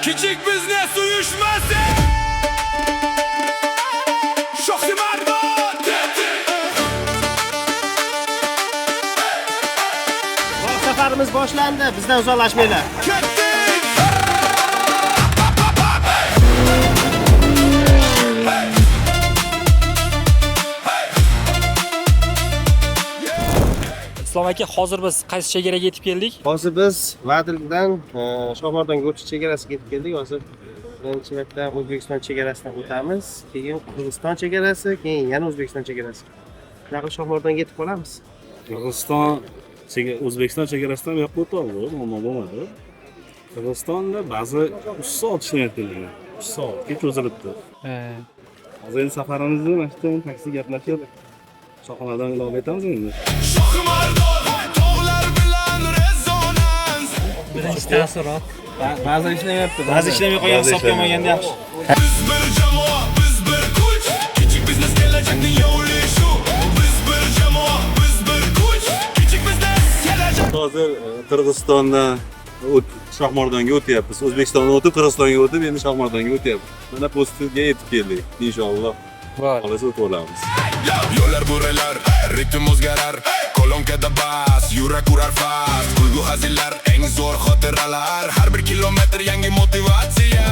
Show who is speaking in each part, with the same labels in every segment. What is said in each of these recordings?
Speaker 1: Küçük biznes uyuşması. Şoksi Marmar.
Speaker 2: Safarimiz boshlandi. Bizdan uzoqlashmanglar.
Speaker 3: Islom aka, hozir biz qaysi chegaraga yetib keldik?
Speaker 2: Hozir biz Vadildan Shohmordonga o'tish chegarasiga yetib keldik. Hozir birinchi marta O'zbekiston chegarasidan o'tamiz, keyin Qirg'iziston chegarasi, keyin yana O'zbekiston chegarasi. Shunaqa Shohmordonga yetib qolamiz.
Speaker 4: O'zbekiston chegarasidan bu yoqqa o'tadi, muammo bo'lmadi. Qirg'izistonda ba'zi 3 soat ishlayaptilar. 3 soatga cho'zilibdi. Hozir endi safarimizni mana shu taksi gaplashib Shohxonadan ilova etamiz endi.
Speaker 1: Şoksi Marmar. Tog'lar bilan rezonans.
Speaker 3: Birinchi taassurot.
Speaker 2: Ba'zi ishlamayapti. Ba'zi ishlamay qo'ygan hisobga olmaganda yaxshi.
Speaker 1: Biz bir jamoa, biz bir kuch. Küçük biznes kelajakning yo'li shu. Biz bir jamoa, biz bir kuch. Küçük biznes kelajak.
Speaker 4: Hozir Qirg'izistondan Shohmordonga o'tyapmiz. O'zbekistondan o'tib Qirg'izistonga o'tib endi Shohmordonga o'tyapmiz. Mana postiga yetib keldik. Inshaalloh. Xolos o'tib olamiz.
Speaker 1: Yo'llar buralar, ritm o'zgarar. Kolonkada bas, yurak urar fast. Kulgu hazillar, eng zo'r xotiralar. Har bir kilometr yangi motivatsiya.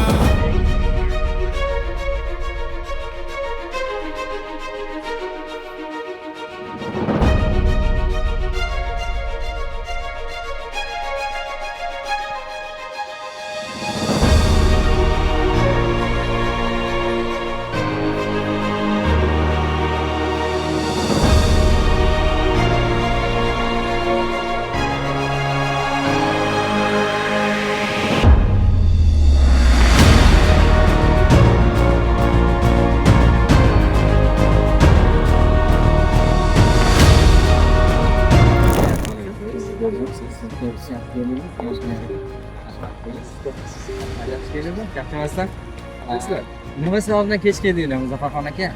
Speaker 5: Nima sababdan kech keldinglar Muzaffarxon aka?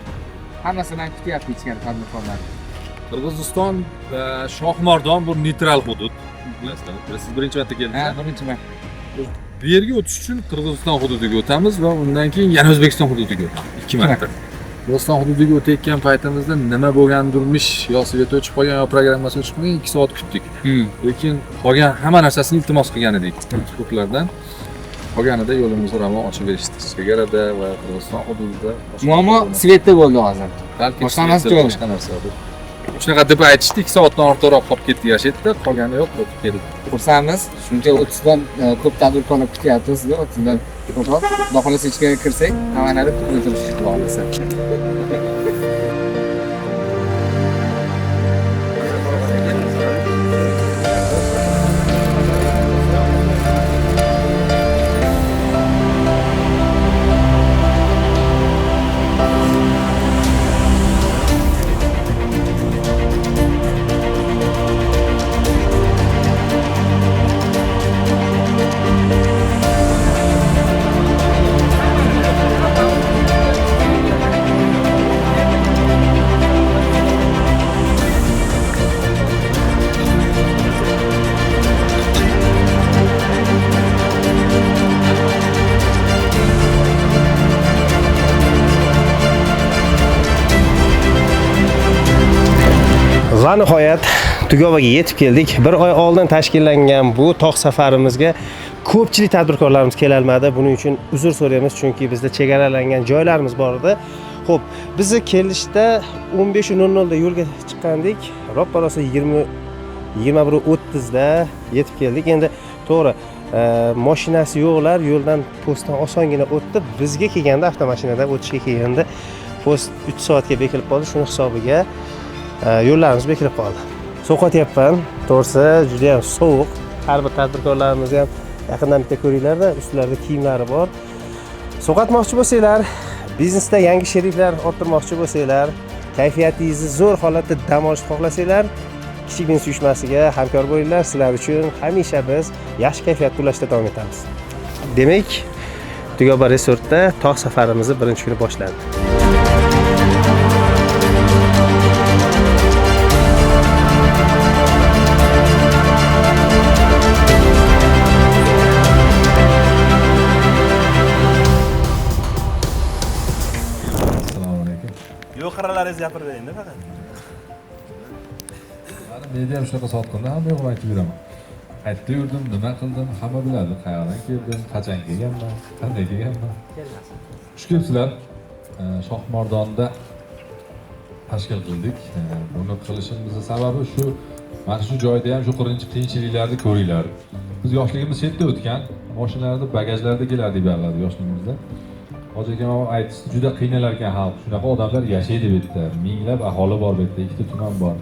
Speaker 5: Hammasidan kutyapti ichkari tadbirkorlar.
Speaker 6: Qirg'iziston va Shohmordon bu neytral hudud. Siz birinchi marta keldingiz.
Speaker 5: Ha, birinchi marta.
Speaker 6: Bu yerga o'tish uchun Qirg'iziston hududiga o'tamiz va undan keyin yana O'zbekiston hududiga o'tamiz. 2 marta. Qirg'iziston hududiga o'tayotgan paytimizda nima bo'lgandirmish, yo svet o'chib qolgan, yo programmasi o'chib qolgan 2 soat kutdik. Lekin qolgan hamma narsasini iltimos qilgan edik huquqlardan. Qolganida yo'limizni ravon ochib berishdi. Chegarada va Qirg'iziston hududida.
Speaker 5: Muammo svetda bo'ldi hozir.
Speaker 6: Balki
Speaker 5: boshqa narsa
Speaker 6: narsa. Shunaqa deb aytishdi, 2 soatdan ortiqroq qolib ketdi yashaydi, qolgani yo'q, o'tib keldi.
Speaker 5: Xursandmiz. Shuncha o'tishdan ko'p tadbirkorlar kutyapti sizni. O'tishdan ko'proq. Xudo xolasa ichkariga kirsak, hammalari o'tirish xudo xolasa.
Speaker 2: Va nihoyat Tugovaga yetib keldik. Bir oy oldin tashkillangan bu tog' safarimizga ko'pchilik tadbirkorlarimiz kela olmadi. Buning uchun uzr so'raymiz, chunki bizda chegaralangan joylarimiz bor edi. Xo'p, bizni kelishda 15:00 da yo'lga chiqqandik. Roppa-rosa 21:30 da yetib keldik. Endi to'g'ri, mashinasi yo'qlar yo'ldan postdan osongina o'tdi. Bizga kelganda avtomashinada o'tishga kelganda post 3 soatga bekilib qoldi. Shuni hisobiga yo'llarimiz bekilib qoldi. Sovqotyapman. To'g'risi juda ham sovuq. Har bir tadbirkorlarimizni ham yaqindan bitta ko'ringlar-da, ustlarida kiyimlari bor. Sovqotmoqchi bo'lsanglar, biznesda yangi sheriklar orttirmoqchi bo'lsanglar, kayfiyatingizni zo'r holatda dam olishni xohlasanglar, Kichik biznes uyushmasiga hamkor bo'linglar. Sizlar uchun hamisha biz yaxshi kayfiyat ulashda davom etamiz. Demak, Tugoba resortda tog' safarimizni birinchi kuni boshlandi.
Speaker 7: faqiralaringizni gapirib beringda faqat.
Speaker 6: Men ham shunaqa sotqinda hamma yo'q aytib beraman. Qayerda yurdim, nima qildim, hamma biladi. Qayerdan keldim, qachon kelganman, qanday kelganman. Xush kelibsizlar. Shohmardonda tashkil qildik. Buni qilishimizning sababi shu, mana shu joyda ham shu qiyinchiliklarni ko'ringlar. Biz yoshligimiz chetda o'tgan, mashinalarda, bagajlarda kelardik ba'zida yoshligimizda. Hoji akam aytdi, juda qiynalar ekan xalq. Shunaqa odamlar yashaydi bu yerda. Minglab aholi bor bu yerda, ikkita tuman bor.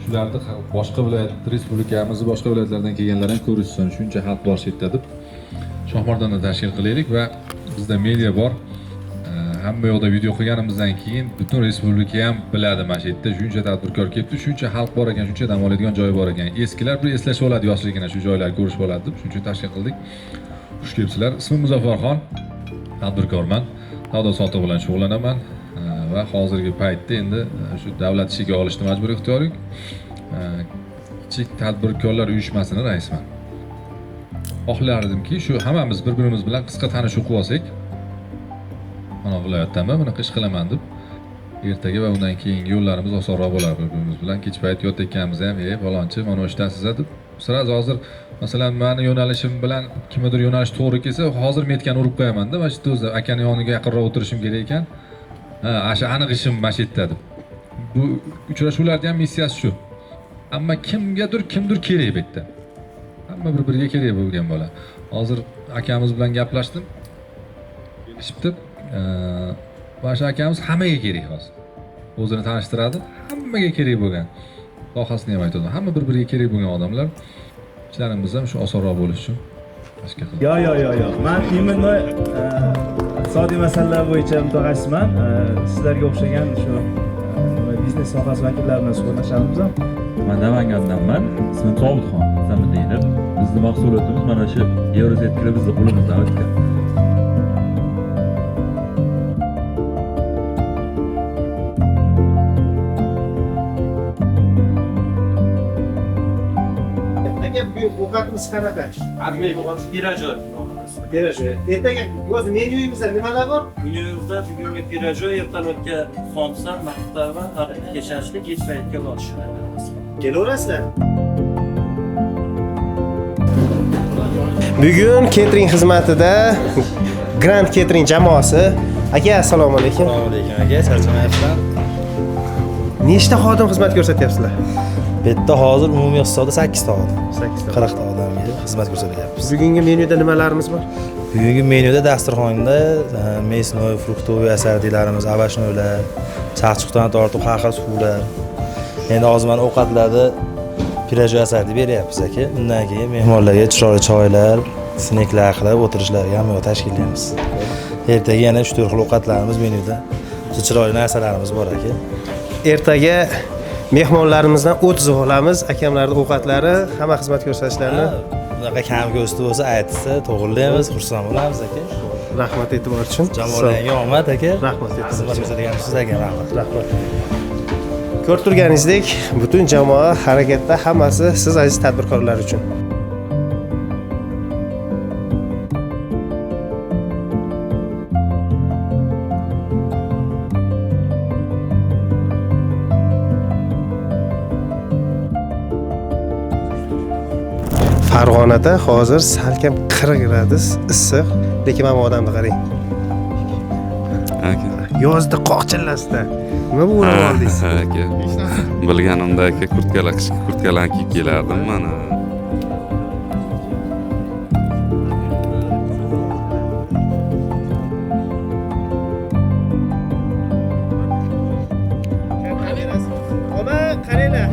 Speaker 6: Shularni boshqa viloyat, respublikamizning boshqa viloyatlaridan kelganlar ham ko'rishsin, shuncha xalq bor chetda deb Shohmardonda tashkil qilaylik va bizda media bor. Hamma yoqda video qilganimizdan keyin butun respublika ham biladi mana shu yerda shuncha tadbirkor kelibdi, shuncha xalq bor ekan, shuncha dam oladigan joy bor ekan. Eskilar bir eslashib oladi yoshligini, shu joylarni ko'rishib oladi deb shuning uchun tashkil qildik. Xush kelibsizlar. Ismim Muzaffarxon, tadbirkorman. Savdo sotuv bilan shug'ullanaman va hozirgi paytda endi shu davlat ishiga olishni majburiy ixtiyorik kichik tadbirkorlar uyushmasining raisiman. Xohlardimki, shu hammamiz bir-birimiz bilan qisqa tanishib olsak, mana viloyatdanmi bunaqa ish qilaman deb ertaga va undan keyingi yo'llarimiz osonroq bo'lar bir-birimiz bilan. Kech payt yotayotganimizda ham, "Falonchi, mana shu ishdansiz" deb sirasiz hozir masalan meni yo'nalishim bilan kimdir yo'nalish to'g'ri kelsa, hozir metkani urib qo'yaman-da, mana shu o'zi akani yoniga yaqinroq o'tirishim kerak ekan. Asha aniq ishim mana shu yerda deb. Bu uchrashuvlarda ham missiyasi shu. Ammo kimdir kerak bu yerda. Hamma bir-biriga kerak bo'lgan bola. Hozir akamiz bilan gaplashdim. Kelishibdi. Mana shu akamiz hammaga kerak hozir. O'zini tanishtiradi, hammaga kerak bo'lgan. Sohasini ham aytadi. Hamma bir-biriga kerak bo'lgan odamlar. ishlarimiz ham shu osonroq bo'lishi uchun tashkil qildik.
Speaker 8: Yo'q. Men imенно iqtisodiy masalalar bo'yicha mutaxassisman. Sizlarga o'xshagan shu biznes sohasi vakillari bilan suhbatlashamiz ham.
Speaker 9: Men Namangandanman. Ismim Sobitxon Samiddinov. Bizning mahsulotimiz mana shu Eurosetklar bizning qo'limizdan o'tgan.
Speaker 2: Ovqatimiz qanaqa?
Speaker 7: Armey ovqati pirajoy.
Speaker 2: Pirajoy. Ertaga o'zi menyuyimizda nimalar bor?
Speaker 7: Menyuyimizda bugungi pirajoy, ertalabga xomsa, maqta va kechashli kech paytga borish.
Speaker 2: Kelaverasizlar. Bugun catering xizmatida Grand Catering jamoasi. Aka, assalomu alaykum.
Speaker 10: Assalomu alaykum aka, charchamayapsizlar?
Speaker 2: Nechta xodim xizmat ko'rsatyapsizlar?
Speaker 10: Bu yerda hozir umumiy hisobda 8 ta xodim.
Speaker 2: 8 ta.
Speaker 10: 40 ta odamga xizmat ko'rsatyapmiz.
Speaker 2: Bugungi menyuda nimalarimiz bor?
Speaker 10: Bugungi menyuda dasturxonda mesnoy, fruktoviy asortitlarimiz, avashnoylar, chaqchuqdan tortib har xil suvlar. Endi hozir mana ovqatlarda pirajoy asorti beryapmiz aka. Undan keyin mehmonlarga chiroyli choylar, sneklar qilib o'tirishlarga ham tashkillaymiz. Ertaga yana 3-4 xil ovqatlarimiz menyuda. Chiroyli narsalarimiz bor aka.
Speaker 2: Ertaga mehmonlarimizdan o'tkazib olamiz. Akamlarning ovqatlari, hamma xizmat ko'rsatishlarini.
Speaker 10: Bunaqa kam ko'sti bo'lsa aytsa, to'g'rilaymiz, xursand bo'lamiz aka.
Speaker 2: Rahmat e'tibor uchun.
Speaker 10: Jamoalarga omad aka.
Speaker 2: Rahmat e'tibor.
Speaker 10: Xizmat ko'rsatganingiz aka, rahmat.
Speaker 2: Rahmat. Ko'rib turganingizdek, butun jamoa harakatda, hammasi siz aziz tadbirkorlar uchun. Farg'onada hozir salkam 40 gradus issiq, lekin mana bu odamni qarang. Yozda qoqchillasida. Nima bu o'rab oldingiz?
Speaker 11: Aka. Bilganimda aka qishki kurtkalarni kiyib kelardim mana.
Speaker 2: Ona qaranglar.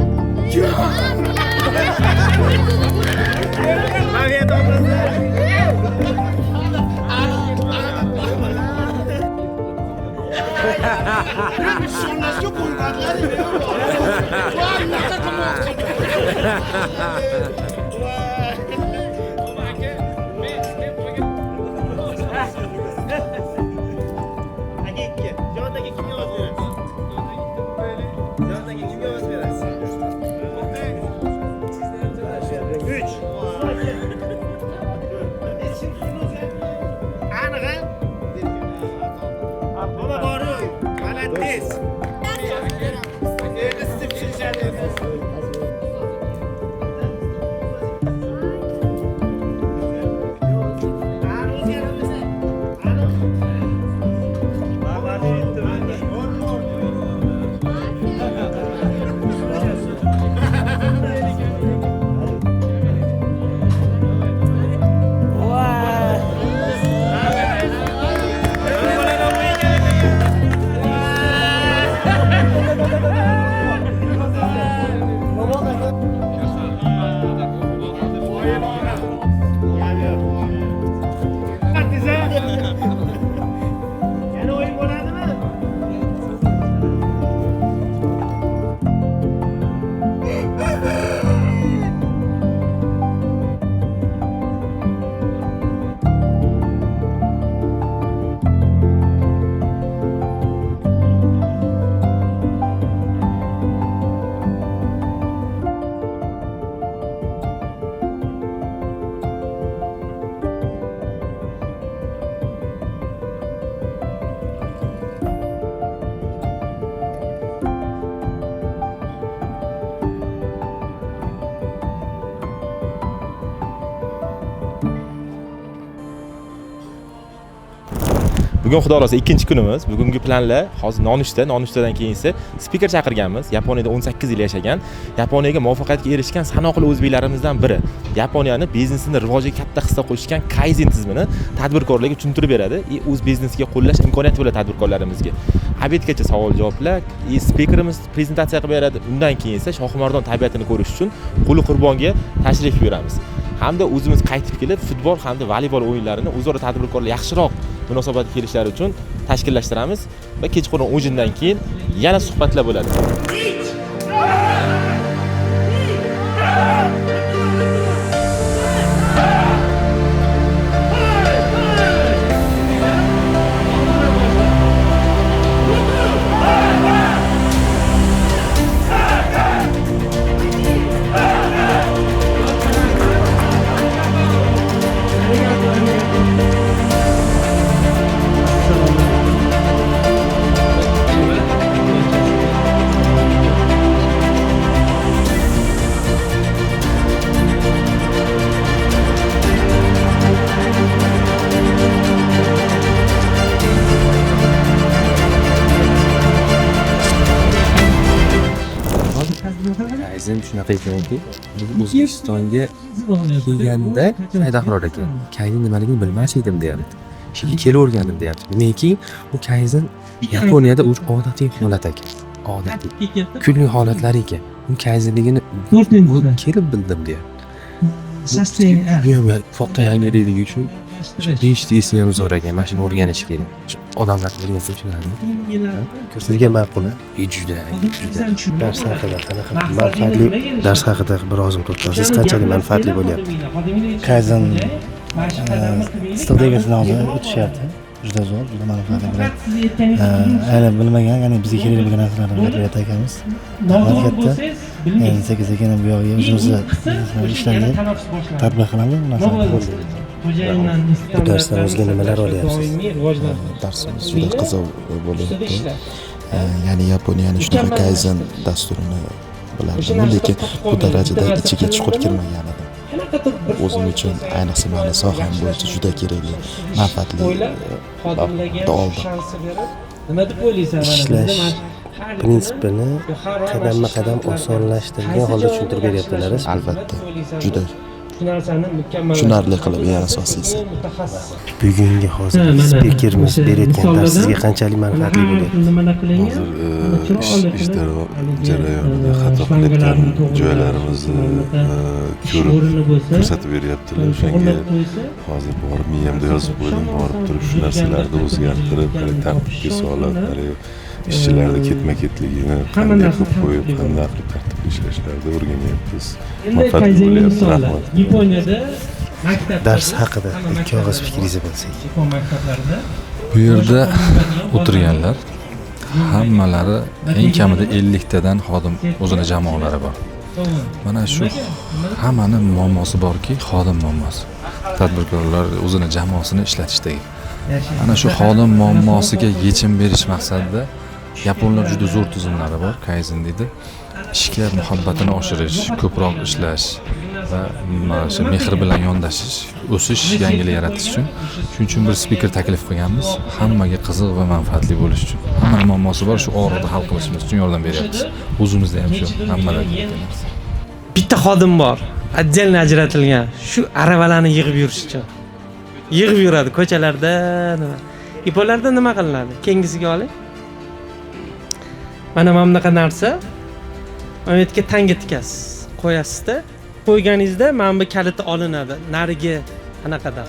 Speaker 12: Bugun xudo xolasa ikkinchi kunimiz. Bugungi planlar hozir nonushtadan keyin esa spiker chaqirganmiz. Yaponiyada 18 yil yashagan, Yaponiyaga muvaffaqiyatga erishgan sanoqli o'zbeklarimizdan biri. Yaponiyani biznesini rivojiga katta hissa qo'shgan Kaizen tizimini tadbirkorlarga tushuntirib beradi. O'z biznesiga qo'llash imkoniyati bo'ladi tadbirkorlarimizga. Obedgacha savol-javoblar, spikerimiz prezentatsiya qilib beradi. Undan keyin esa Shohimardon tabiatini ko'rish uchun Quli Qurbonga tashrif buyuramiz. Hamda o'zimiz qaytib kelib, futbol hamda voleybol o'yinlarini o'zaro tadbirkorlar yaxshiroq munosabatga kelishlari uchun tashkillashtiramiz va kechqurun o'yindan keyin yana suhbatlar bo'ladi.
Speaker 13: Kaizen shunaqa ekanki, biz O'zbekistonga kelganda Saidahmurod aka Kaizen nimaligini bilmas edim deyapti. Shunga kelib o'rgandim deyapti. Lekin bu Kaizen Yaponiyada o'z odatiy holat ekan. Odatiy. Kunlik holatlar ekan. Bu Kaizenligini kelib bildim deyapti. Bu foto yangilik uchun Deyishdi ham zo'r ekan. Mana shuni o'rganish kerak. Odamlar o'rgansa tushunadi.
Speaker 2: Sizga ma'qul?
Speaker 13: Juda.
Speaker 2: Dars haqida qanaqa manfaatli dars haqida bir ozim to'xtalsangiz, qanchalik manfaatli bo'lyapti?
Speaker 14: Kaizen strategiya sinovini o'tishyapti. Juda zo'r, juda manfaatli bo'ladi. Ayni bilmagan, ya'ni bizga kerak bo'lgan narsalarni o'rgatyapti akamiz. Katta. Endi sekin-sekin bu yoqqa o'zimizni ishlarni tatbiq qilamiz.
Speaker 2: Bu darsdan o'zga nimalar olyapsiz?
Speaker 15: Darsimiz juda qiziq bo'lyapti. Ya'ni Yaponiyani shunaqa Kaizen dasturini bilardim, lekin bu darajada ichiga chuqur kirmagan edim. O'zim uchun ayniqsa meni soham bo'yicha juda kerakli, manfaatli oldim.
Speaker 2: Ishlash prinsipini qadamma-qadam osonlashtirgan holda tushuntirib beryaptilar.
Speaker 15: Albatta, juda tushunarli qilib, eng asosiysi.
Speaker 2: Bugungi hozir spikerimiz berayotgan dars sizga qanchalik manfaatli bo'lyapti?
Speaker 16: Hozir ish jarayonida xato qilayotgan joylarimizni ko'rib ko'rsatib beryaptilar. O'shanga hozir borib miyamda yozib qo'ydim, borib turib shu narsalarni o'zgartirib, tartibga solib, ishchilarni ketma-ketligini qanday qilib qo'yib, qanday qilib tartibga ishlashlarini o'rganyapmiz. Manfaatli bo'lyapti. Rahmat.
Speaker 2: Yaponiyada dars haqida ikki og'iz fikringizni bilsak.
Speaker 6: Bu yerda o'tirganlar hammalari eng kamida 50 tadan xodim o'zini jamoalari bor. Mana shu hammaning muammosi borki, xodim muammosi. Tadbirkorlar o'zini jamoasini ishlatishdagi. Ana shu xodim muammosiga yechim berish maqsadida Yaponlar juda zo'r tizimlari bor, Kaizen deydi. Ishga muhabbatini oshirish, ko'proq ishlash va shu mehr bilan yondashish, o'sish, yangilik yaratish uchun. Shuning uchun bir spiker taklif qilganmiz, hammaga qiziq va manfaatli bo'lish uchun. Hammaning muammosi bor, shu og'riqni hal qilishimiz uchun yordam beryapmiz. O'zimizda ham shu, hammalarga.
Speaker 17: Bitta xodim bor, отдельно ajratilgan, shu aravalarni yig'ib yurish uchun. Yig'ib yuradi ko'chalarda, nima. Ipolarda nima qilinadi? Kengisiga oling. Mana bunaqa narsa. Mana bu yerga tanga tikasiz, qo'yasizda. Qo'yganingizda mana bu kaliti olinadi, narigi anaqadan.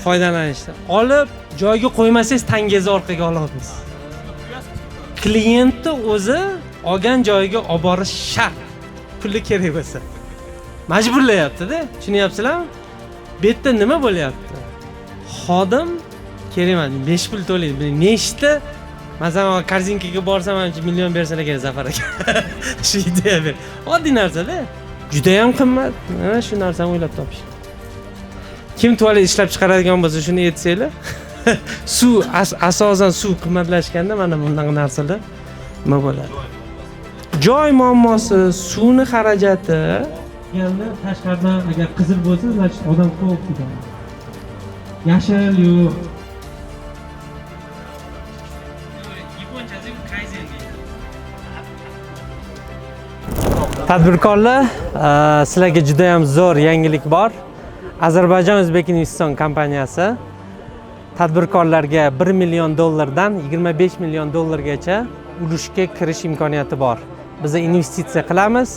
Speaker 17: Foydalanishda. Olib joyga qo'ymasangiz tangangizni orqaga olasiz. Klientni o'zi olgan joyiga olib borish shart. Puli kerak bo'lsa. Majburlayapti-da, tushunyapsizlarmi? Bu yerda nima bo'lyapti? Xodim kerak emas, 5 pul to'laydi. Nechta masalan Korzinkaga borsam ham million bersalar kerak Zafar aka. Shu ideya ber. Oddiy narsa-da. Juda ham qimmat. Mana shu narsani o'ylab topish. Kim tualet ishlab chiqaradigan bo'lsa shuni aytsanglar. Suv asosan suv qimmatlashganda mana bunday narsalar nima bo'ladi? Joy muammosi, suvni xarajati, yanda tashqaridan agar qizil bo'lsa, значит odam ko'p ketadi. Yashil yo'q. Tadbirkorlar, sizlarga juda ham zo'r yangilik bor. Ozarbayjon O'zbek investitsion kompaniyasi tadbirkorlarga $1 million dan $25 million gacha ulushga kirish imkoniyati bor. Biz investitsiya qilamiz,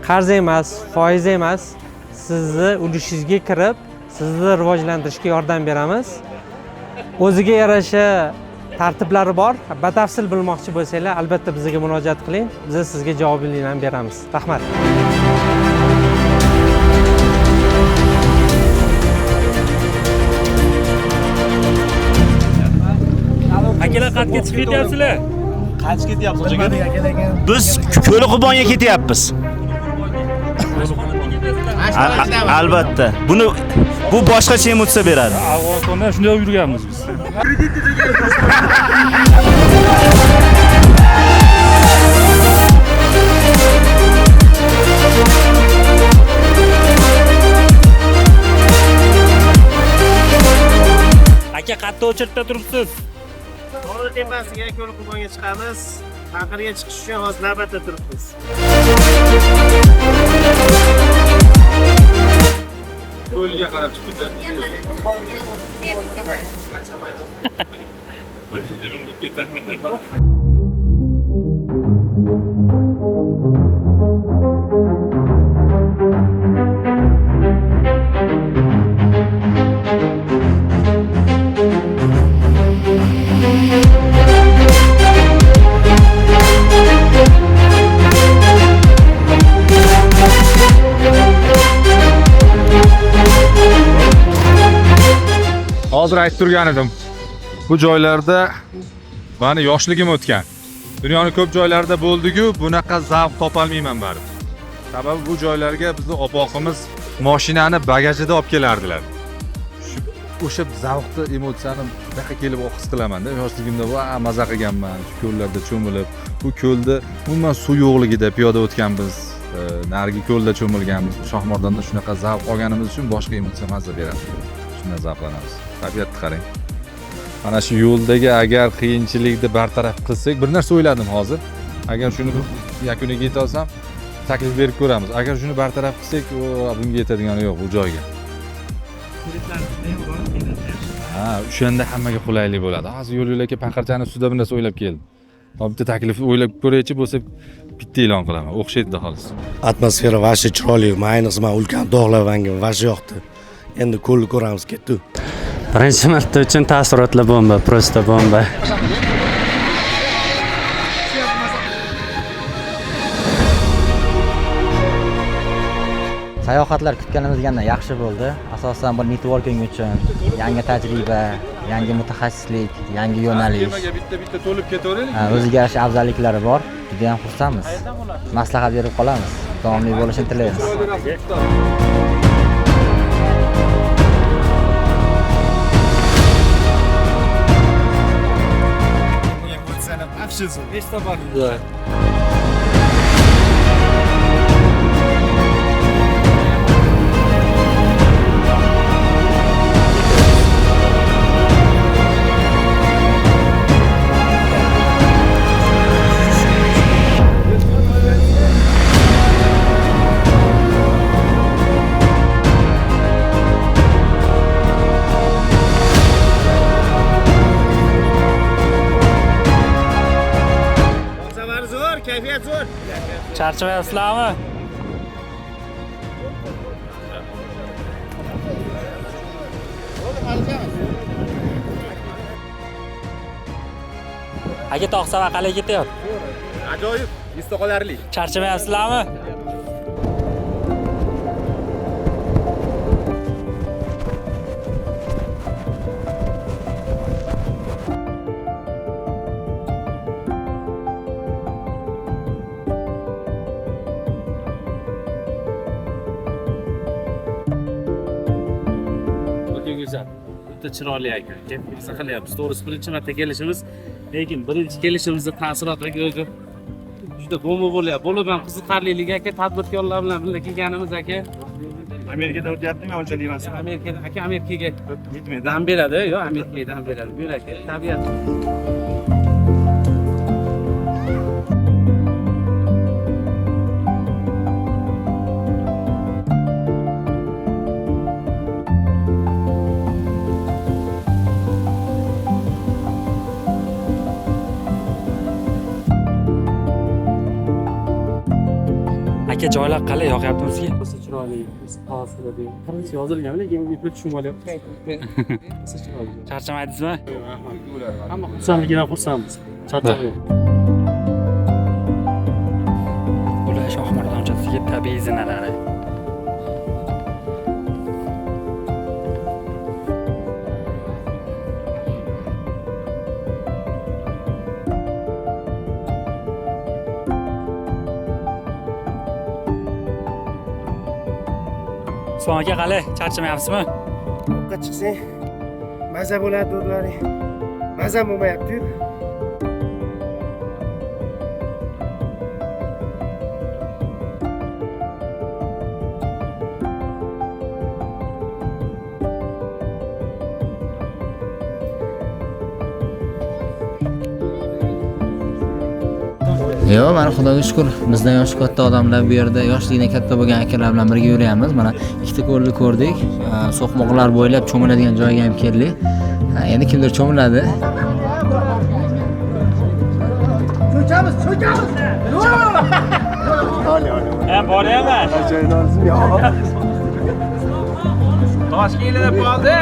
Speaker 17: qarz emas, foiz emas, sizni ulushingizga kirib, sizni rivojlantirishga yordam beramiz. O'ziga yarasha tartiblari bor. Batafsil bilmoqchi bo'lsanglar, albatta bizga murojaat qiling. Biz sizga javobini ham beramiz. Rahmat.
Speaker 3: Akalar qayerga chiqib ketyapsizlar?
Speaker 8: Qayerga ketyapsiz hojaga? Biz Ko'liqubonga ketyapmiz. Albatta. Bu boshqacha emotsiya beradi.
Speaker 3: Afg'onistonda shunday yurganmiz biz. Aka qayerda o'chirtda turibsiz?
Speaker 2: Tog'li tepasiga Ko'liqubonga chiqamiz. Taqirga chiqish uchun hozir navbatda turibmiz.
Speaker 6: Ko'lga qarab chiqibdi. Hozir aytib turgan edim. Bu joylarda meni yoshligim o'tgan. Dunyoning ko'p joylarida bo'ldi-ku, bunaqa zavq topolmayman baribir. Sababi bu joylarga bizni opoqimiz mashinani bagajida olib kelardilar. O'sha zavqni, emotsiyani bunaqa kelib his qilaman-da. Yoshligimda maza qilganman, shu ko'llarda cho'milib, bu ko'lda umuman suv yo'qligida piyoda o'tganmiz. Narigi ko'lda cho'milganmiz. Shohmordonda shunaqa zavq olganimiz uchun boshqa emotsiya mazza beradi. Shundan zavqlanamiz. Tabiatni qarang. Mana shu yo'ldagi agar qiyinchilikni bartaraf qilsak, bir narsa o'yladim hozir. Agar shuni yakuniga yeta olsam, taklif berib ko'ramiz. Agar shuni bartaraf qilsak, bunga yetadigani yo'q bu joyga. O'shanda hammaga qulaylik bo'ladi. Hozir yo'l-yo'lakay paqirchani ustida bir narsa o'ylab keldim. Bitta taklif o'ylab ko'raychi bo'lsa, bitta e'lon qilaman. O'xshaydi xolos.
Speaker 14: Atmosfera vashi chiroyli, ayniqsa men ulkan dog'lar vanga vashi yoqdi. Endi ko'lni ko'ramiz ketdi.
Speaker 18: Birinchi marta uchun taassurotli bomba, prosta bomba.
Speaker 19: Sayohatlar kutganimizdan yaxshi bo'ldi. Asosan bu networking uchun yangi tajriba, yangi mutaxassislik, yangi yo'nalish.
Speaker 6: Bitta to'lib ketaveraylik.
Speaker 19: O'ziga yarasha afzalliklari bor. Juda ham xursandmiz. Maslahat berib qolamiz. Davomli bo'lishini tilaymiz.
Speaker 17: Beshta bor.
Speaker 2: Kayfiyat zo'r.
Speaker 3: Charchamayapsizlarmi? Aka tog'sava qalay ketyapti?
Speaker 6: Ajoyib, esda qolarli.
Speaker 3: Charchamayapsizlarmi?
Speaker 4: Chiroyli ekan. Kayfiyat qilyapmiz. To'g'risi birinchi marta kelishimiz, lekin birinchi kelishimizda taassurotlari juda bomba bo'lyapti. Bo'lib ham qiziqarliligi aka, tadbirkorlar bilan birga kelganimiz aka.
Speaker 8: Amerikada o'tyaptimi unchalik emas.
Speaker 4: Amerikada aka Amerikaga yetmaydi. Dam beradi, yo Amerikaga dam beradi. Bu aka tabiat.
Speaker 3: aka joylar qalay, yoqyaptimi sizga?
Speaker 4: Chiroyli, qirg'izcha yozilgan, lekin eplab tushunib olyapti.
Speaker 3: Charchamaydingizmi?
Speaker 4: Hamma xursandligidan xursandmiz. Charchamaymiz.
Speaker 3: Bular Shohmardon chasiga tabiiy zinalari. Usmon aka qalay, charchamayapsizmi?
Speaker 2: Ovqat chiqsang maza bo'ladi dodlaring. Maza bo'lmayapti-yu.
Speaker 20: Yo'q, mana Xudoga shukr, bizdan yoshi katta odamlar bu yerda yoshligida katta bo'lgan akalar bilan birga yuramiz. Mana ikkita ko'lni ko'rdik. So'qmoqlar bo'ylab cho'miladigan joyga ham keldik. Endi kimdir cho'miladi.
Speaker 2: Cho'chamiz.
Speaker 3: Ham boryapman.
Speaker 2: Joyingizni yo'q.
Speaker 3: Toshkentda bo'ldi.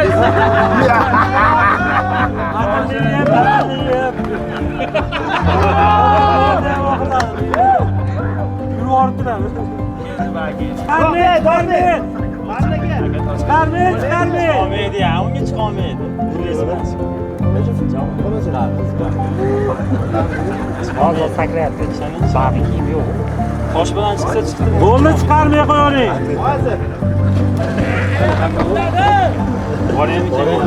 Speaker 7: Tosh bilan chiqsa chiqdi. Bo'ldi, chiqarmay qo'ying. Boryapmi kerak?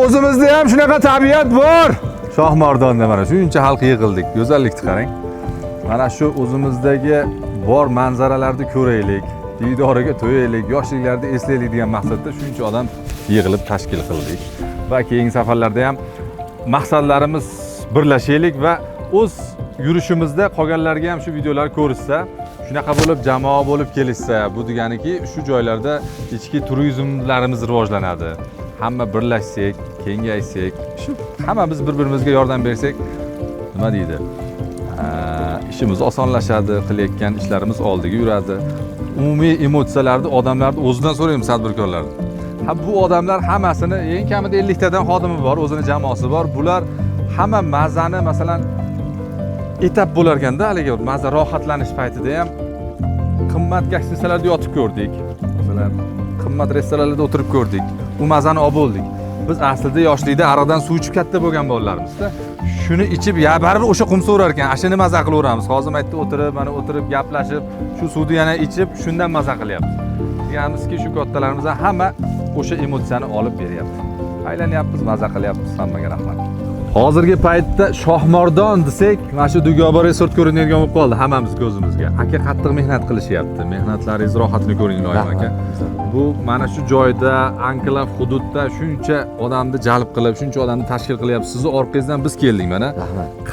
Speaker 6: O'zimizda ham shunaqa tabiat bor. Shohmardonda mana shuncha xalq yig'ildik. Go'zallikni qarang. Mana shu o'zimizdagi bor manzaralarni ko'raylik, diydoriga to'yaylik, yoshliklarni eslaylik degan maqsadda shuncha odam yig'ilib tashkil qildik. Va keyingi safarlarda ham maqsadlarimiz birlashaylik va o'z yurishimizda qolganlarga ham shu videolar ko'rishsa, shunaqa bo'lib jamoa bo'lib kelishsa, bu deganiki shu joylarda ichki turizmlarimiz rivojlanadi. Hamma birlashsak, kengaysak, shu hammamiz bir-birimizga yordam bersak, nima deydi? İşimiz osonlashadi, qilayotgan ishlarimiz oldiga yuradi. Umumiy emotsiyalarni odamlarni o'zidan so'raymiz tadbirkorlardan. Bu odamlar hammasini eng kamida 50 tadan xodimi bor, o'zini jamoasi bor. Bular hamma mazani masalan etap bo'lar ekanda, haligi maza rohatlanish paytida ham qimmat gastinisalarda yotib ko'rdik. Masalan, qimmat restoranlarda o'tirib ko'rdik. Bu mazani olib bo'ldik. Biz aslida yoshlikda ariqdan suv ichib katta bo'lgan bolalarmiz-da. Shuni ichib, ya baribir o'sha qum so'rar ekan, ashuni maza qilaveramiz. Hozir maytda o'tirib, mana o'tirib gaplashib, shu suvni yana ichib, shundan maza qilyapmiz. Deganimizki, shu kattalarimiz hamma o'sha emotsiyani olib beryapti. Aylanyapmiz, maza qilyapmiz, hammaga rahmat. Hozirgi paytda Shohmardon desak, mana shu Dugoba resort ko'rinadigan bo'lib qoldi hammamiz ko'zimizga. Aka qattiq mehnat qilishyapti. Mehnatlaringiz rohatini ko'ring, iloyim aka. Bu mana shu joyda, anklav hududda shuncha odamni jalb qilib, shuncha odamni tashkil qilyapsiz. Sizni orqangizdan biz keldik mana.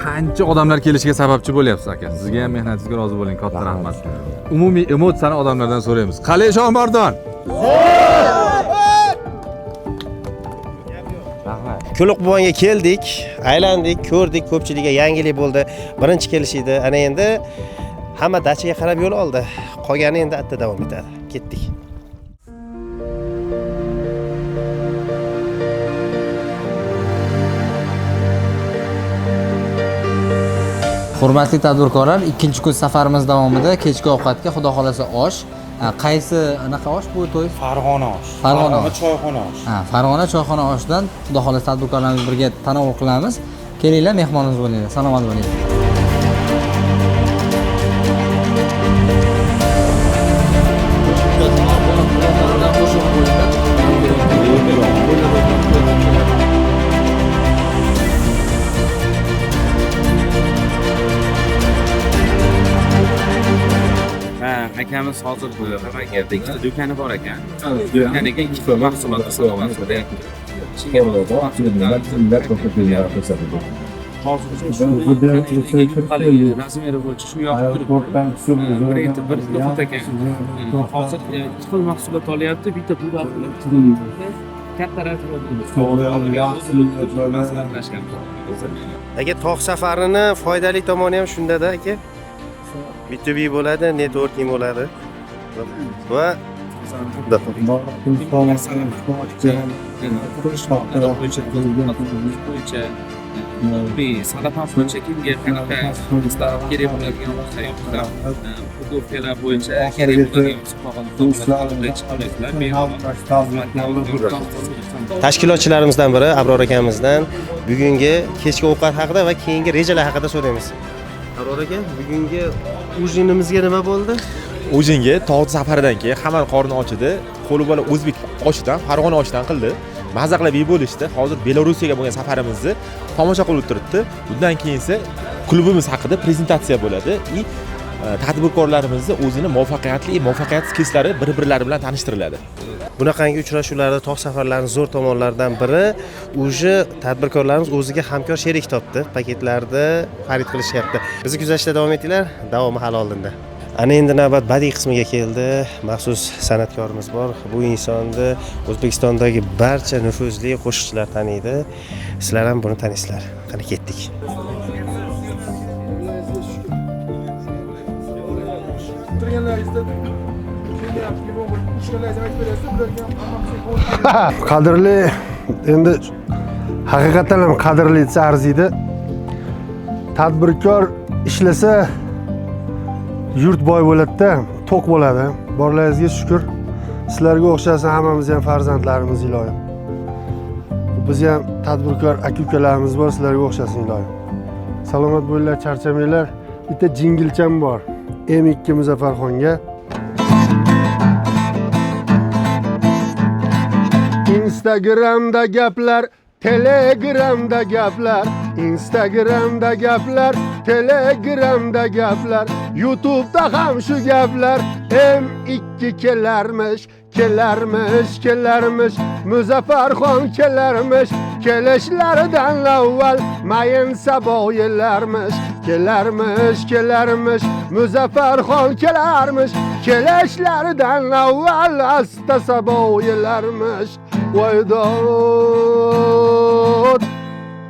Speaker 6: Qancha odamlar kelishiga sababchi bo'lyapsiz aka. Sizga ham mehnatingizga rozi bo'ling, katta rahmat. Umumiy emotsiyani odamlardan so'raymiz. Qalay Shohmardon?
Speaker 2: Quliqbonga keldik, aylandik, ko'rdik, ko'pchilikga yangilik bo'ldi. Birinchi kelish edi. Ana endi hamma dachaga qarab yo'l oldi. Qolgani endi atta davom etadi. Ketdik.
Speaker 20: Hurmatli tadbirkorlar, ikkinchi kun safarimiz davomida kechki ovqatga xudo xolasa osh. Qaysi anaqa osh bu to'y?
Speaker 7: Farg'ona osh.
Speaker 20: Farg'ona
Speaker 7: choyxona osh.
Speaker 20: Farg'ona choyxona oshidan xudo xolasa tadbirkorlarimiz birga tanovul qilamiz. Kelinglar, mehmonimiz bo'linglar. Salomat bo'linglar.
Speaker 7: Akamiz hozir Xabarga ikkita do'koni bor ekan. Do'koniga ikkita mahsulot hisoblanib qilyapti. Chinga bo'ladi, mahsulotlar ko'paytiriladi ko'rsatadi. Hozir razmeri bo'yicha shu yoqda bir ekan. Hozir ikki xil mahsulot olyapti, bitta bu katta rahmat.
Speaker 2: Aka tog' safarini foydali tomoni ham shunda-da aka. B2B bo'ladi, networking bo'ladi. Va
Speaker 7: Salafan bo'yicha kimga qanaqa kerak bo'ladigan hayotda filosofiyalar bo'yicha kerak bo'ladigan
Speaker 2: tashkilotchilarimizdan biri Abror akamizdan bugungi kechki ovqat haqida va keyingi rejalar haqida so'raymiz. Abror aka, bugungi ujinimizga nima bo'ldi?
Speaker 12: Ujinga tog' safaridan keyin hamma qorni ochidi, qo'li bola o'zbek oshidan, Farg'ona oshidan qildi. Maza qilib yeb bo'lishdi. Hozir Belorussiyaga bo'lgan safarimizni tomosha qilib o'tiribdi. Bundan keyin esa klubimiz haqida prezentatsiya bo'ladi. Tadbirkorlarimizni o'zini muvaffaqiyatsiz keslari bir-birlari bilan tanishtiriladi.
Speaker 2: Bunaqangi uchrashuvlarda tog' safarlarining zo'r tomonlaridan biri o'sha tadbirkorlarimiz o'ziga hamkor sherik topdi. Paketlarda xarid qilishyapti. Bizni kuzatishda davom etinglar. Davomi hali oldinda. Ana endi navbat badiiy qismiga keldi. Maxsus san'atkorimiz bor. Bu insonni O'zbekistondagi barcha nufuzli qo'shiqchilar taniydi. Sizlar ham buni taniysizlar. Qani ketdik.
Speaker 21: Qadrli, endi haqiqatan ham qadrli desa arziydi. Tadbirkor ishlasa yurt boy bo'ladi-da, to'q bo'ladi. Borlaringizga shukr. Sizlarga o'xshasa hammamiz ham farzandlarimiz iloyim. Biz ham tadbirkor aka-ukalarimiz bor, sizlarga o'xshasin iloyim. Salomat bo'linglar, charchamanglar. Bitta jingilcham bor. M2 Muzaffarxonga. Instagramda gaplar, Telegramda gaplar, Instagramda gaplar, Telegramda gaplar, YouTube'da ham shu gaplar. M2 kelarmish, Muzaffarxon kelarmish, kelishlaridan avval mayin saboyelarmish, kelarmish, Muzaffarxon kelarmish, kelishlaridan avval asta saboyelarmish. Voydod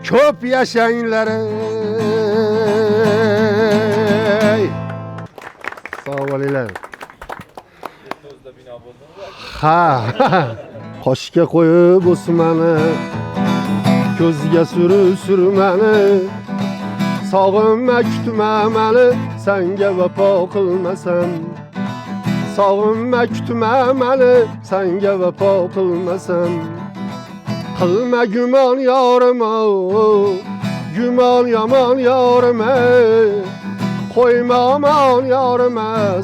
Speaker 21: ko'p yashanglar. Sog' bo'linglar. Ha, qoshga qo'yib o'smani, ko'zga surmani, sog'inma kutma mani, senga vafo qilmasam. Sog'inma kutma mani, senga vafo qilmasam. Qilma gumon yorim, gumon yomon yorim. Qo'yma omon yorim,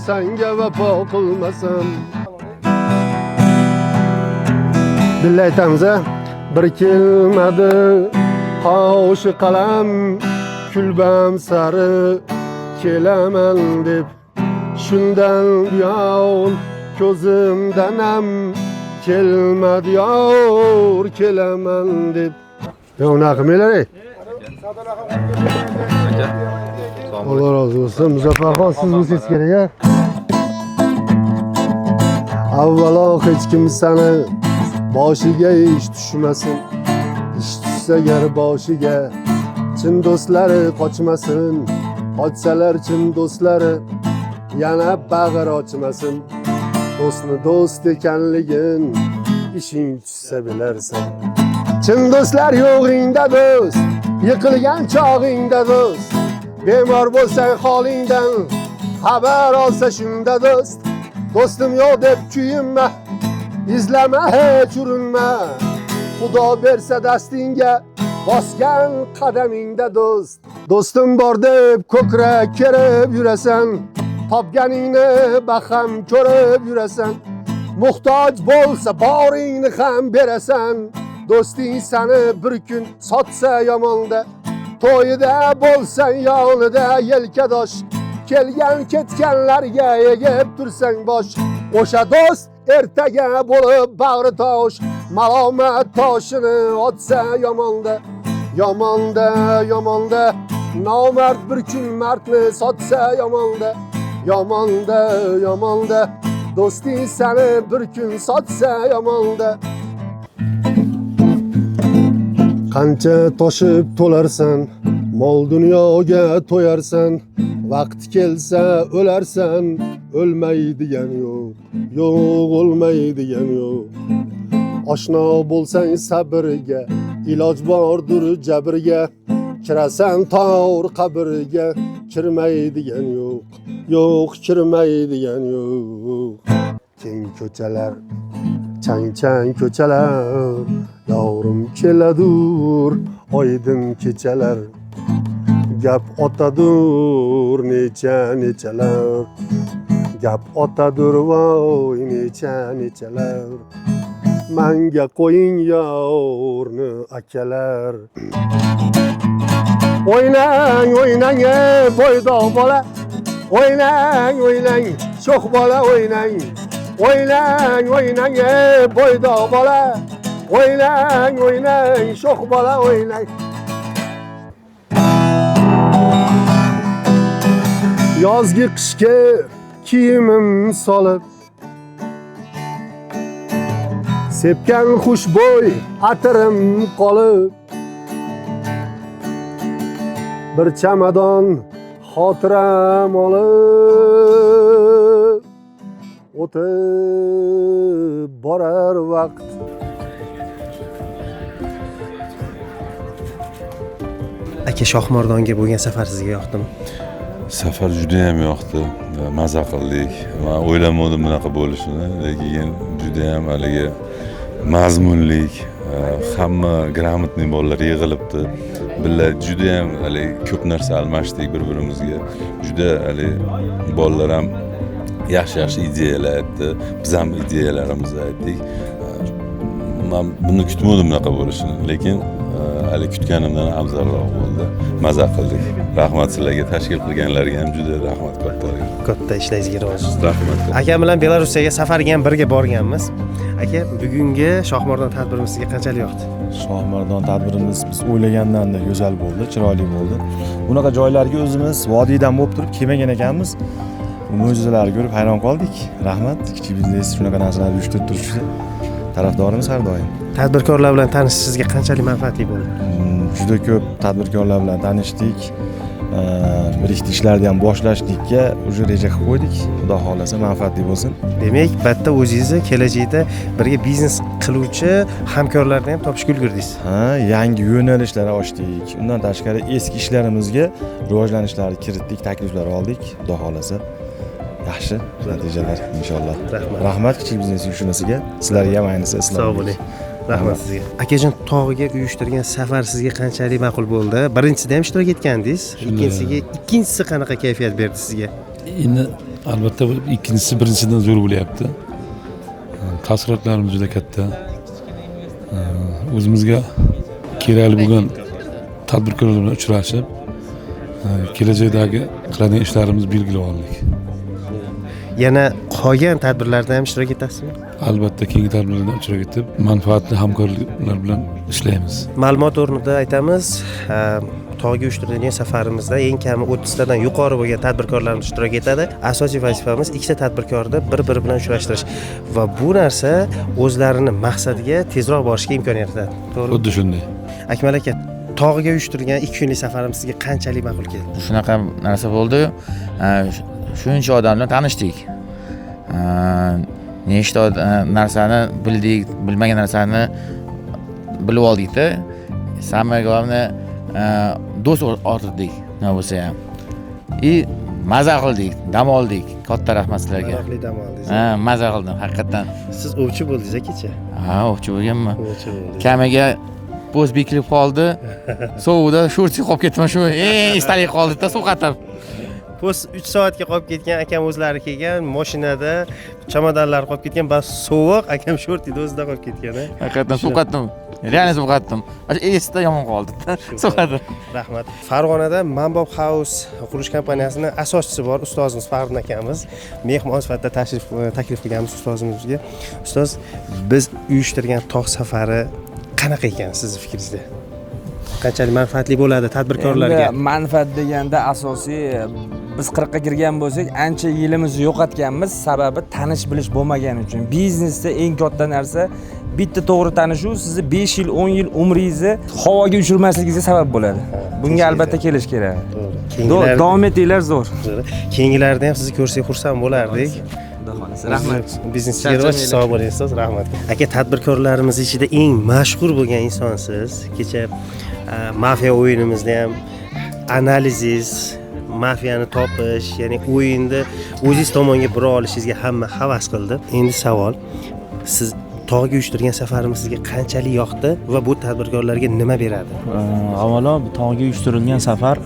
Speaker 21: senga vafo qilmasam. Dil aytamiz, bir kelmadi qo'shi qalam, kulbam sari kelaman deb. Shundan buyon ko'zimdan ham kelmadi yor kelaman deb. Unaqa qilmanglar. Alloh razı olsun. Muzaffarxon, siz bo'lsangiz kerak. Avvalo hech kim seni boshiga ish tushmasin. Ish tushsa gar boshiga chin do'stlari qochmasin. Qochsalar chin do'stlari yana bag'ir ochmasin. Do'stni do'st ekanligin ishing tushsa bilarsan. Chin do'stlar yo'g'ingda do'st, yiqilgan chog'ingda do'st. Bemor bo'lsang holingdan xabar olsa shunda do'st. Do'stim yo'q deb kuyinma, izlama hech urinma. Xudo bersa dastingga bosgan qadamingda do'st. Do'stim bor deb ko'krak kerib yurasan, topganingni baham ko'rib yurasan. Muhtoj bo'lsa boringni ham berasan. Do'sting seni bir kun sotsa yomonda, to'yida bo'lsan yonida yelkadosh. Kelgan ketganlarga egib tursang bosh. O'sha do'st ertaga bo'lib bag'ri tosh. Malomat toshini otsa yomonda, yomonda. Nomard bir kun mardni sotsa yomonda, yomonda. Do'sting seni bir kun sotsa yomonda. qancha toshib to'larsan, mol dunyoga to'yarsan, vaqt kelsa o'larsan, o'lmaydigan yo'q, yo'q o'lmaydigan yo'q. Oshno bo'lsang sabrga, iloj bordir jabrga, kirasan tor qabrga, kirmaydigan yo'q, yo'q kirmaydigan yo'q. Keng ko'chalar, chang-chang ko'chalar, yavrum keladur, oydin kechalar. Gap otadur necha-nechalar, gap otadur voy necha-nechalar. Manga qo'ying yavrni akalar. O'ynang, o'ynang, boydoq bola. O'ynang, o'ynang, sho'x bola o'ynang. O'ynang, o'ynang, boydoq bola. O'ynang, o'ynang, sho'x bola o'ynang. Yozgi qishga kiyimim solib, sepgan xushbo'y atirim qolib, bir chamadon xotiram olib, o'tib borar vaqt.
Speaker 2: Aka, Shohmardonga bo'lgan safar sizga yoqdimi?
Speaker 16: Safar juda ham yoqdi. Maza qildik. Men o'ylamadim bunaqa bo'lishini, lekin juda ham haligi mazmunlik, hamma gрамотный bolalar yig'ilibdi. Billa juda ham haligi ko'p narsa almashdik bir-birimizga. Juda haligi bolalar ham yaxshi ideyalar aytdi. Biz ham ideyalarimizni aytdik. Men buni kutmadim bunaqa bo'lishini, lekin hali kutganimdan afzalroq bo'ldi. Maza qildik. Rahmat sizlarga, tashkil qilganlarga ham juda rahmat kattalarga.
Speaker 2: Katta ishlaringizga rozi.
Speaker 16: Rahmat.
Speaker 2: Aka bilan Belorussiyaga safarga ham birga borganmiz. Aka, bugungi Shohmardon tadbirimiz sizga qanchalik yoqdi?
Speaker 1: Shohmardon tadbirimiz biz o'ylagandan-da go'zal bo'ldi, chiroyli bo'ldi. Bunaqa joylarga o'zimiz vodiydan bo'lib turib kelmagan ekanmiz. Mo'jizalarni ko'rib hayron qoldik. Rahmat, kichik biznes shunaqa narsalarni uyushtirib turishdi. Tarafdorimiz har doim.
Speaker 2: Tadbirkorlar bilan tanishish sizga qanchalik manfaatli bo'ldi?
Speaker 1: Juda ko'p tadbirkorlar bilan tanishdik. Bir ikkita ishlarni ham boshlashlikka уже reja qilib qo'ydik. Xudo xolasa manfaatli bo'lsin.
Speaker 2: Demak, bitta o'zingizni kelajakda birga biznes qiluvchi hamkorlarni ham topishga ulgurdingiz.
Speaker 1: Ha, yangi yo'nalishlar ochdik. Undan tashqari eski ishlarimizga rivojlanishlarni kiritdik, takliflar oldik. Xudo xolasa yaxshi natijalar inshaalloh. Rahmat kichik biznes uyushmasiga, sizlarga ham ayniqsa
Speaker 2: sog' bo'ling. Rahmat sizga. Akajon, tog'iga uyushtirgan safar sizga qanchalik ma'qul bo'ldi? Birinchisida ham ishtirok etgandingiz, ikkinchisi qanaqa kayfiyat berdi sizga?
Speaker 22: Endi albatta ikkinchisi birinchisidan zo'r bo'lyapti. Taassurotlarimiz juda katta. O'zimizga kerakli bo'lgan tadbirkorlar bilan uchrashib, kelajakdagi qiladigan ishlarimiz belgilab oldik.
Speaker 2: Yana qolgan tadbirlarda ham ishtirok etasizmi?
Speaker 22: Albatta, keyingi tadbirlarda ishtirok etib, manfaatli hamkorliklar bilan ishlaymiz.
Speaker 2: Ma'lumot o'rnida aytamiz, tog'ga uyushtirilgan safarimizda eng kami 30 tadan yuqori bo'lgan tadbirkorlarimiz ishtirok etadi. Asosiy vazifamiz ikkita tadbirkorni bir-biri bilan uchrashtirish va bu narsa o'zlarining maqsadiga tezroq borishga imkon yaratadi. To'g'ri?
Speaker 22: Xuddi shunday.
Speaker 2: Akmal aka, tog'ga uyushtirilgan 2 kunlik safarimiz sizga qanchalik ma'qul keldi?
Speaker 23: Shunaqa narsa bo'ldi. Shuncha odam bilan tanishdik. Nechta narsani bildik, bilmagan narsani bilib oldikda. Samое главное, do'st orttirdik, nima bo'lsa ham. Maza qildik, dam oldik. Katta rahmat sizlarga.
Speaker 2: Rahmatli dam oldingiz.
Speaker 23: Maza qildim, haqiqatan.
Speaker 2: Siz ovchi bo'ldingiz kecha?
Speaker 23: Ha, ovchi bo'lganman. Kamiga po'st bekilib qoldi. Sovda shorti qolib ketman, shu esdalik qoldi-da suv qatib.
Speaker 2: Po'st 3 soatga qolib ketgan, akam o'zlari kelgan, mashinada chamadonlar qolib ketgan, bas sovuq, akam shortida o'zida qolib ketgan.
Speaker 23: Haqiqatan suv qatdim. Real suv qatdim. Esda yomon qoldi. Suv qatdim.
Speaker 2: Rahmat. Farg'onada Manbob House qurilish kompaniyasining asoschisi bor, ustozimiz Farid akamiz. Mehmon sifatida taklif qilganmiz ustozimizga. Ustoz, biz uyushtirgan tog' safari qanaqa ekan sizning fikringizda? Qanchalik manfaatli bo'ladi tadbirkorlarga?
Speaker 24: Manfaat deganda asosiy biz 40 ga kirgan bo'lsak, ancha yilimizni yo'qotganmiz, sababi tanish bilish bo'lmagani uchun. Biznesda eng katta narsa bitta to'g'ri tanishuv sizni 5 yil 10 yil umringizni havoga uchirmasligingizga sabab bo'ladi. Bunga albatta kelish kerak. Davom etinglar zo'r.
Speaker 2: Keyingilarida ham sizni ko'rsak xursand bo'lardik.
Speaker 24: Rahmat.
Speaker 2: Biznesga rivoj sog' bo'ling ustoz, rahmat. Aka, tadbirkorlarimiz ichida eng mashhur bo'lgan insonsiz. Kecha mafiya o'yinimizda ham analiziz, mafiyani topish, ya'ni o'yinni o'zingiz tomonga bura olishingizga hamma havas qildi. Endi savol, siz tog'ga uyushtirgan safarimiz sizga qanchalik yoqdi va bu tadbirkorlarga nima beradi?
Speaker 5: Avvalo, bu tog'ga uyushtirilgan safar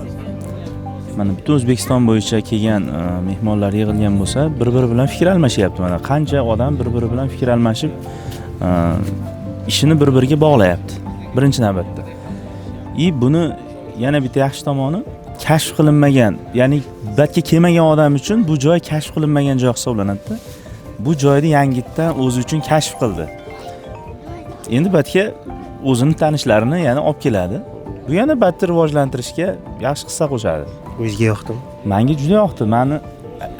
Speaker 5: mana butun O'zbekiston bo'yicha kelgan mehmonlar yig'ilgan bo'lsa, bir-biri bilan fikr almashyapti. Mana qancha odam bir-biri bilan fikr almashib, ishini bir-biriga bog'layapti. Birinchi navbatda. Buni yana bitta yaxshi tomoni, kashf qilinmagan, ya'ni batga kelmagan odam uchun bu joy kashf qilinmagan joy hisoblanadi. Bu joyni yangitdan o'zi uchun kashf qildi. Endi batga o'zini tanishlarini yana olib keladi. Bu yana batni rivojlantirishga yaxshi hissa qo'shadi.
Speaker 2: O'zingizga yoqdimi?
Speaker 5: Menga juda yoqdi. Meni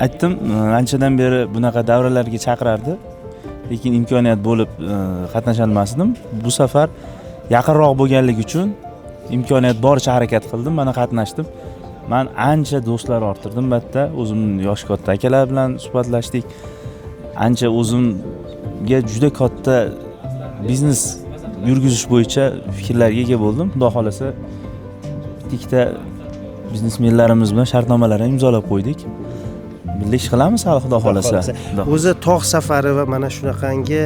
Speaker 5: aytdim, anchadan beri bunaqa davralarga chaqirardi, lekin imkoniyat bo'lib qatnasha olmasdim. Bu safar yaqinroq bo'lganligi uchun imkoniyat boricha harakat qildim, mana qatnashdim. Men ancha do'stlar orttirdim batda, o'zimning yosh katta akalar bilan suhbatlashdik. Ancha o'zimga juda katta biznes yurgizish bo'yicha fikrlarga ega bo'ldim. Xudo xolasa ikkita biznesmenlarimiz bilan shartnomalar ham imzolab qo'ydik. Birga ish qilamiz hali Xudo xolasa.
Speaker 2: O'zi tog' safari va mana shunaqangi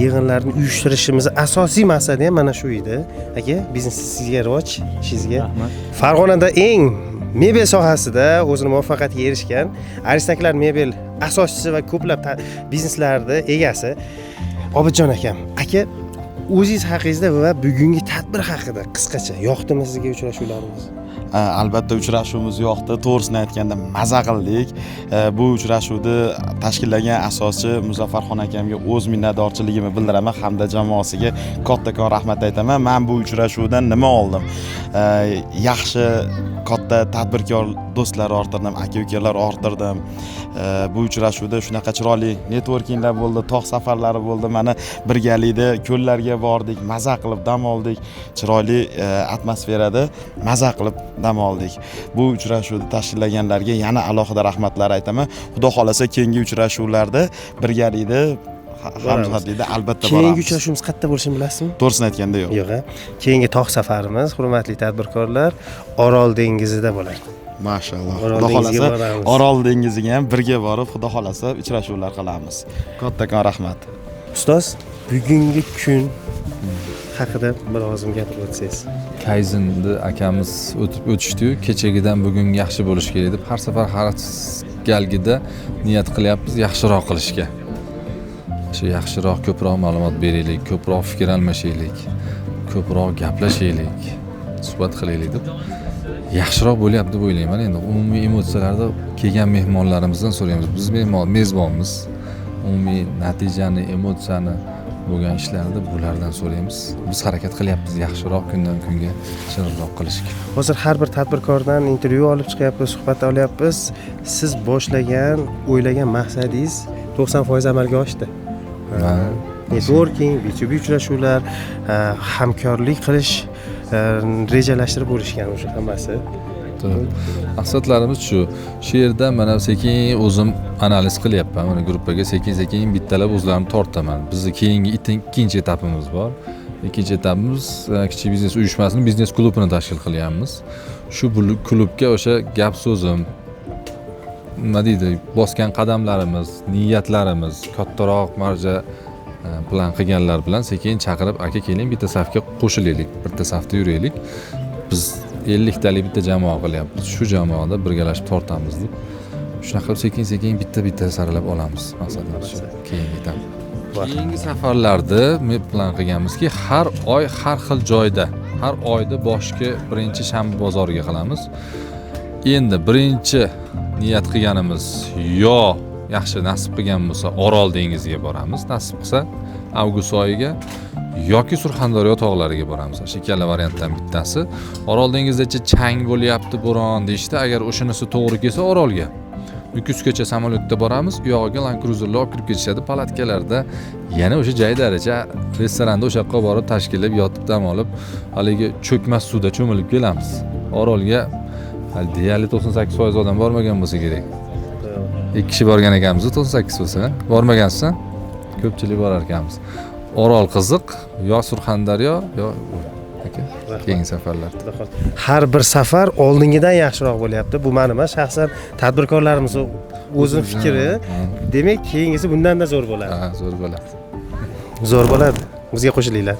Speaker 2: yig'inlarni uyushtirishimiz asosiy maqsadi ham mana shu edi. Aka, biznesingizga rivoj, ishingizga. Farg'onada eng mebel sohasida o'zini muvaffaqiyatga erishgan Aristaklar mebel asoschisi va ko'plab bizneslarning egasi Obidjon akam. Aka, o'zingiz haqingizda va bugungi tadbir haqida qisqacha yoqdimi sizga uchrashuvlarimiz?
Speaker 9: Albatta uchrashuvimiz yoqdi. To'g'risini aytganda maza qildik. Bu uchrashuvni tashkillagan asoschi Muzaffarxon akamga o'z minnatdorchiligimni bildiraman hamda jamoasiga kattakon rahmat aytaman. Men bu uchrashuvdan nima oldim? Yaxshi katta tadbirkor do'stlar orttirdim, aka-ukalar orttirdim. Bu uchrashuvda shunaqa chiroyli networkinglar bo'ldi, tog' safarlari bo'ldi. Mana birgalikda ko'llarga bordik, maza qilib dam oldik. Chiroyli atmosferada maza qilib dam oldik. Bu uchrashuvni tashkillaganlarga yana alohida rahmatlar aytaman. Xudo xolasa keyingi uchrashuvlarda birgalikda hamjihatlikda albatta boramiz.
Speaker 2: Keyingi uchrashuvimiz qayerda bo'lishini bilasizmi?
Speaker 9: To'g'risini aytganda yo'q.
Speaker 2: Yo'q. Keyingi tog' safarimiz, hurmatli tadbirkorlar, Orol dengizida bo'ladi.
Speaker 9: Mashalloh. Xudo xolasa Orol dengiziga ham birga borib, Xudo xolasa uchrashuvlar qilamiz. Kattakon rahmat.
Speaker 2: Ustoz, bugungi kun haqida bir ozim gapirib o'tsangiz.
Speaker 6: Kaizenni akamiz o'tishdi-yu, kechagidan bugun yaxshi bo'lish kerak deb har safar har galgida niyat qilyapmiz yaxshiroq qilishga. Shu yaxshiroq ko'proq ma'lumot beraylik, ko'proq fikr almashaylik, ko'proq gaplashaylik, suhbat qilaylik deb yaxshiroq bo'lyapti deb o'ylayman. Endi umumiy emotsiyalarda kelgan mehmonlarimizdan so'raymiz. Biz mezbonmiz. Umumiy natijani, emotsiyani bo'lgan ishlarda bulardan so'raymiz. Biz harakat qilyapmiz yaxshiroq kundan kunga chiroyliroq qilishga.
Speaker 2: Hozir har bir tadbirkordan intervyu olib chiqyapmiz, suhbat olyapmiz. Siz boshlagan, o'ylagan maqsadingiz 90% amalga oshdi. Networking, B2B uchrashuvlar, hamkorlik qilish rejalashtirib bo'lishgan o'sha hammasi.
Speaker 6: Maqsadlarimiz shu. Shu yerda mana sekin o'zim analiz qilyapman. Mana gruppaga sekin-sekin bittalab o'zlarimni tortaman. Bizning keyingi ikkinchi etapimiz bor. Ikkinchi etapimiz kichik biznes uyushmasining biznes klubini tashkil qilyapmiz. Shu klubga o'sha gap so'zim, nima deydi, bosgan qadamlarimiz, niyatlarimiz, kattaroq marja plan qilganlar bilan sekin chaqirib, aka keling bitta safga qo'shilaylik, bitta safda yuraylik. Biz 50 talik bitta jamoa qilyapmiz. Shu jamoada birgalashib tortamiz deb. Shunaqa qilib sekin-sekin bitta saralab olamiz. Maqsadimiz shu. Keyingi safarlarda men plan qilganmizki, har oy har xil joyda, har oyda boshqa birinchi shanba bozoriga qilamiz. Endi birinchi niyat qilganimiz yo yaxshi nasib qilgan bo'lsa Orol dengiziga boramiz, nasib qilsa avgust oyiga yoki Surxondaryo tog'lariga boramiz. O'sha ikkala variantdan bittasi. Orol dengizida chang bo'lyapti, bo'ron deyshti. Agar o'shanisi to'g'ri kelsa Orolga. Nukusgacha samolyotda boramiz, u yog'iga Land Cruiser'lar olib kirib ketishadi palatkalarda. Yana o'sha joy daraja restoranda o'sha yoqqa borib tashkillab yotib dam olib, haligi cho'kmas suvda cho'milib kelamiz. Orolga deyarli 98% odam bormagan bo'lsa kerak. 2 kishi borgan ekanmiz, 98 bo'lsa, bormagansiz? Ko'pchilik borar ekanmiz. Orol qiziq, yo Surxondaryo, yo keyingi safarlarda.
Speaker 2: Har bir safar oldingidan yaxshiroq bo'lyapti. Bu meni emas, shaxsan tadbirkorlarimiz o'zim fikri. Demak, keyingisi bundan da zo'r bo'ladi.
Speaker 6: Ha, zo'r bo'ladi.
Speaker 2: Zo'r bo'ladi. Bizga qo'shilinglar.